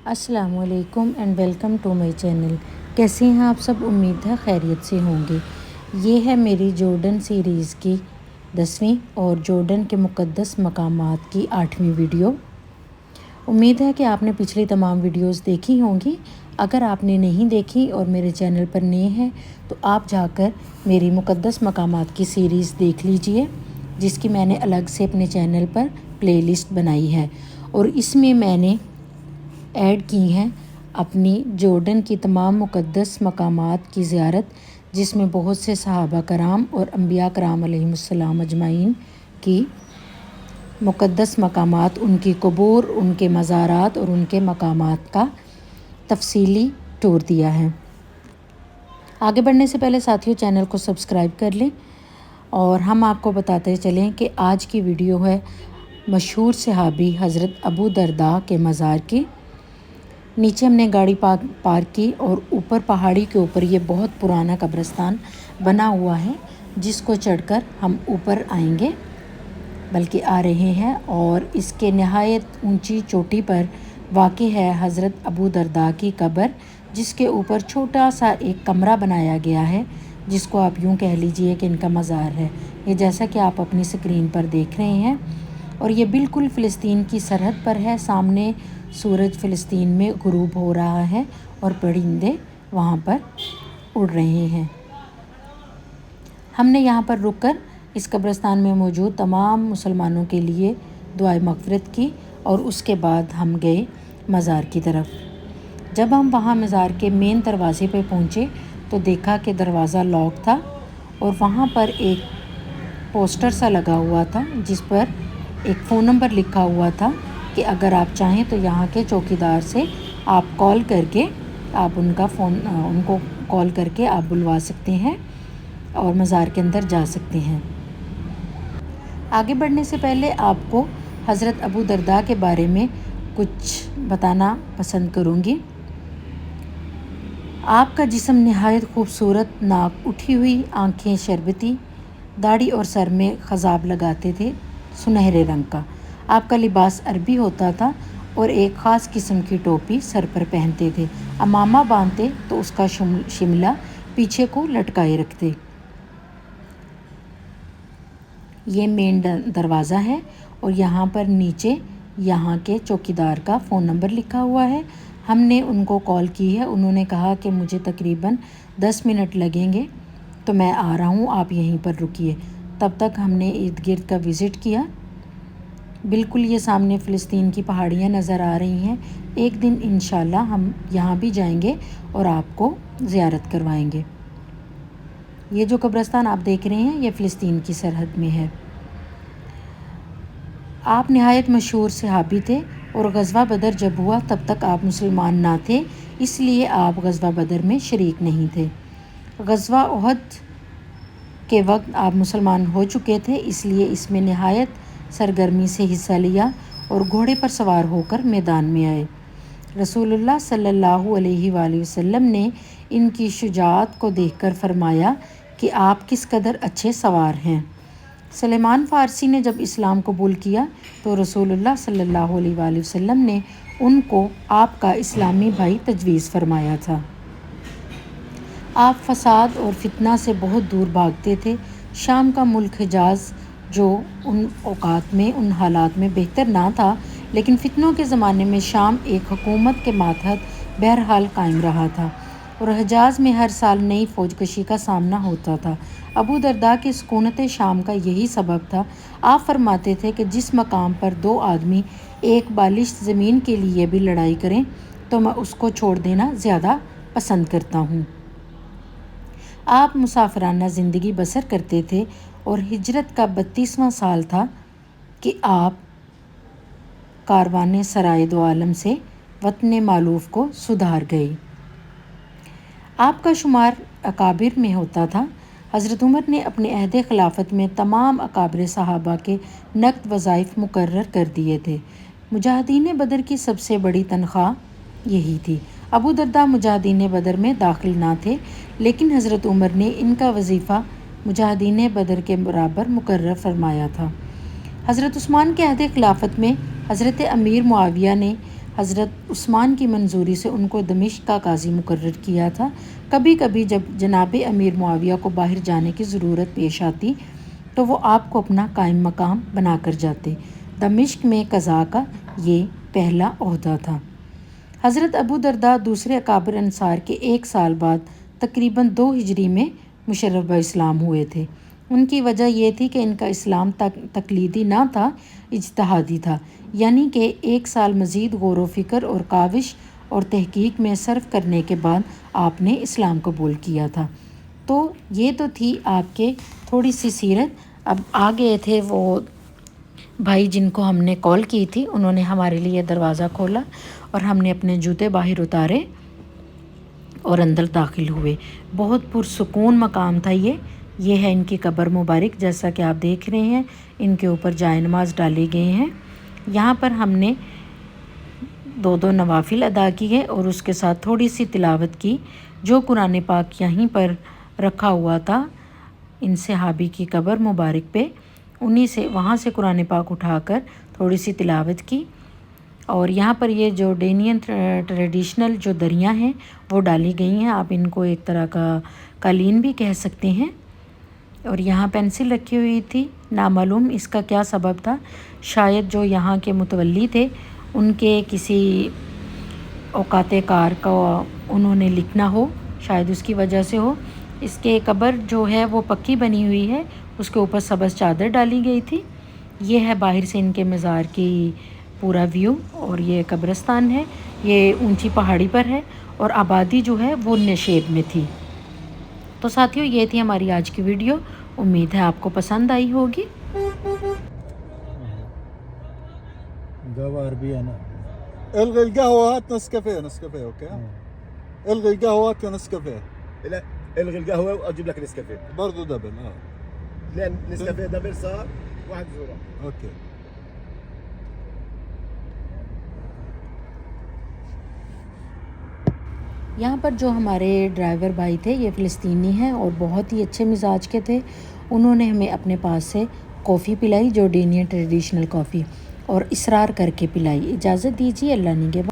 अस्सलाम वालेकुम and welcome to my channel. कैसे हैं आप सब? उम्मीद है खैरियत से होंगे। ये है मेरी जॉर्डन सीरीज़ की 10वीं और जॉर्डन के मुक़द्दस मकामात की 8वीं वीडियो। उम्मीद है कि आपने पिछली तमाम वीडियोस देखी होंगी। अगर आपने नहीं देखी और मेरे चैनल पर नए हैं तो आप जाकर मेरी मुक़द्दस मकामात की सीरीज़ देख लीजिए, जिसकी मैंने अलग से अपने चैनल पर प्लेलिस्ट बनाई है और इसमें मैंने ऐड की हैं अपनी जॉर्डन की तमाम मुक़द्दस मकामात की ज़ियारत, जिसमें बहुत से सहाबा कराम और अम्बिया कराम अलैहिमुस्सलाम अजमाइन की मुक़द्दस मकामात, उनकी कबूर, उनके मज़ारात और उनके मकामात का तफसीली टूर दिया है। आगे बढ़ने से पहले साथियों चैनल को सब्सक्राइब कर लें और हम आपको बताते चलें कि आज की वीडियो है मशहूर सहाबी हज़रत अबू दरदा के मज़ार की। नीचे हमने गाड़ी पार्क की और ऊपर पहाड़ी के ऊपर ये बहुत पुराना कब्रिस्तान बना हुआ है, जिसको चढ़कर हम ऊपर आएंगे, बल्कि आ रहे हैं। और इसके नहायत ऊंची चोटी पर वाक़ है हज़रत अबू दरदा की कब्र, जिसके ऊपर छोटा सा एक कमरा बनाया गया है, जिसको आप यूँ कह लीजिए कि इनका मज़ार है। ये जैसा कि आप अपनी स्क्रीन पर देख रहे हैं, और ये बिल्कुल फ़िलिस्तीन की सरहद पर है। सामने सूरज फ़िलिस्तीन में गुरूब हो रहा है और परिंदे वहाँ पर उड़ रहे हैं। हमने यहाँ पर रुककर इस कब्रिस्तान में मौजूद तमाम मुसलमानों के लिए दुआए मग़फ़िरत की और उसके बाद हम गए मज़ार की तरफ। जब हम वहाँ मज़ार के मेन दरवाज़े पे पहुँचे तो देखा कि दरवाज़ा लॉक था और वहाँ पर एक पोस्टर सा लगा हुआ था, जिस पर एक फ़ोन नंबर लिखा हुआ था कि अगर आप चाहें तो यहाँ के चौकीदार से आप कॉल करके आप उनको कॉल करके आप बुलवा सकते हैं और मज़ार के अंदर जा सकते हैं। आगे बढ़ने से पहले आपको हज़रत अबू दरदा के बारे में कुछ बताना पसंद करूँगी। आपका जिस्म नहायत खूबसूरत, नाक उठी हुई, आँखें शरबती, दाढ़ी और सर में ख़ज़ाब लगाते थे सुनहरे रंग का। आपका लिबास अरबी होता था और एक ख़ास किस्म की टोपी सर पर पहनते थे। अमामा बांधते तो उसका शिमला पीछे को लटकाए रखते। ये मेन दरवाज़ा है और यहाँ पर नीचे यहाँ के चौकीदार का फ़ोन नंबर लिखा हुआ है। हमने उनको कॉल की है। उन्होंने कहा कि मुझे तकरीबन 10 मिनट लगेंगे, तो मैं आ रहा हूँ, आप यहीं पर रुकिए। तब तक हमने इर्द गिर्द का विज़िट किया। बिल्कुल ये सामने फ़िलिस्तीन की पहाड़ियाँ नज़र आ रही हैं। एक दिन इंशाल्लाह हम यहाँ भी जाएंगे और आपको ज़ियारत करवाएंगे। ये जो कब्रिस्तान आप देख रहे हैं ये फ़िलिस्तीन की सरहद में है। आप नहायत मशहूर सहाबी थे और ग़ज़वा बदर जब हुआ तब तक आप मुसलमान ना थे, इसलिए आप ग़ज़वा बदर में शरीक नहीं थे। ग़ज़वा उहद के वक्त आप मुसलमान हो चुके थे, इसलिए इसमें नहायत सरगर्मी से हिस्सा लिया और घोड़े पर सवार होकर मैदान में आए। रसूलुल्लाह सल्लल्लाहु अलैहि वसल्लम ने इनकी शुजाअत को देखकर फरमाया कि आप किस कदर अच्छे सवार हैं। सलेमान फ़ारसी ने जब इस्लाम कबूल किया तो रसूलुल्लाह सल्लल्लाहु अलैहि वसल्लम ने उनको आपका इस्लामी भाई तजवीज़ फरमाया था। आप फ़साद और फितना से बहुत दूर भागते थे। शाम का मुल्क हिजाज़, जो उन औकात में उन हालात में बेहतर ना था, लेकिन फितनों के ज़माने में शाम एक हुकूमत के मातहत बहरहाल कायम रहा था और हिजाज़ में हर साल नई फ़ौजकशी का सामना होता था। अबू दरदा की सुकूनत शाम का यही सबब था। आप फरमाते थे कि जिस मकाम पर 2 आदमी एक बालिश ज़मीन के लिए भी लड़ाई करें तो मैं उसको छोड़ देना ज़्यादा पसंद करता हूँ। आप मुसाफिराना ज़िंदगी बसर करते थे और हिजरत का 32वां साल था कि आप कारवाने सराय दो आलम से वतन मालूफ को सुधार गए। आपका शुमार अकाबिर में होता था। हज़रत उमर ने अपने अहद खिलाफत में तमाम अकाबिर सहाबा के नक़द वज़ाइफ मुकर्रर कर दिए थे। मुजाहिदीन बदर की सबसे बड़ी तनख्वाह यही थी। अबू दरदा मुजाहिदीन बदर में दाखिल ना थे, लेकिन हज़रत उमर ने इनका वजीफ़ा मुजाहिदीन बदर के बराबर मुकर्रर फरमाया था। हज़रत उस्मान के अहद खिलाफत में हज़रत अमीर मुआविया ने حضرت عثمان کی منظوری سے ان کو دمشق کا قاضی مقرر کیا تھا۔ کبھی کبھی جب جناب امیر معاویہ کو باہر جانے کی ضرورت پیش آتی تو وہ آپ کو اپنا قائم مقام بنا کر جاتے۔ دمشق میں قضاء کا یہ پہلا عہدہ تھا۔ حضرت ابو درداء دوسرے اکابر انصار کے 1 سال بعد تقریباً 2 ہجری میں مشرف باسلام ہوئے تھے۔ ان کی وجہ یہ تھی کہ ان کا اسلام تقلیدی نہ تھا، اجتہادی تھا، یعنی کہ 1 سال مزید غور و فکر اور کاوش اور تحقیق میں صرف کرنے کے بعد آپ نے اسلام قبول کیا تھا۔ تو یہ تو تھی آپ کے تھوڑی سی سیرت۔ اب آ گئے تھے وہ بھائی جن کو ہم نے کال کی تھی، انہوں نے ہمارے لیے دروازہ کھولا اور ہم نے اپنے جوتے باہر اتارے اور اندر داخل ہوئے۔ بہت پرسکون مقام تھا یہ ہے ان کی قبر مبارک، جیسا کہ آپ دیکھ رہے ہیں ان کے اوپر جائے نماز ڈالے گئے ہیں۔ یہاں پر ہم نے 2 نوافل ادا کیے اور اس کے ساتھ تھوڑی سی تلاوت کی۔ جو قرآن پاک یہیں پر رکھا ہوا تھا ان صحابی کی قبر مبارک پہ، وہاں سے قرآن پاک اٹھا کر تھوڑی سی تلاوت کی۔ اور یہاں پر یہ جو ڈینین ٹریڈیشنل جو دریاں ہیں وہ ڈالی گئی ہیں، آپ ان کو ایک طرح کا قالین بھی کہہ سکتے ہیں۔ اور یہاں پینسل رکھی ہوئی تھی، نامعلوم اس کا کیا سبب تھا، شاید جو یہاں کے متولی تھے ان کے کسی اوقات کار کا انہوں نے لکھنا ہو، شاید اس کی وجہ سے ہو۔ اس کے قبر جو ہے وہ پکی بنی ہوئی ہے، اس کے اوپر سبز چادر ڈالی گئی تھی۔ یہ ہے باہر سے ان کے مزار کی پورا ویو، اور یہ قبرستان ہے، یہ اونچی پہاڑی پر ہے اور آبادی جو ہے وہ نشیب میں تھی۔ تو ساتھیوں یہ تھی ہماری آج کی ویڈیو، امید ہے آپ کو پسند آئی ہوگی۔ قهوة عربية أنا. الغي القهوة، هات نسكافيه اوكي. الغي القهوة، هات نسكافيه. لا الغي القهوه واجيب لك نسكافيه برضه دبل. لان نسكافيه دبل صار 1 يورو. اوكي. یہاں پر جو ہمارے ڈرائیور بھائی تھے یہ فلسطینی ہیں اور بہت ہی اچھے مزاج کے تھے۔ انہوں نے ہمیں اپنے پاس سے کافی پلائی، جورڈینین ٹریڈیشنل کافی، اور اصرار کر کے پلائی۔ اجازت دیجیے، اللہ نگہبان۔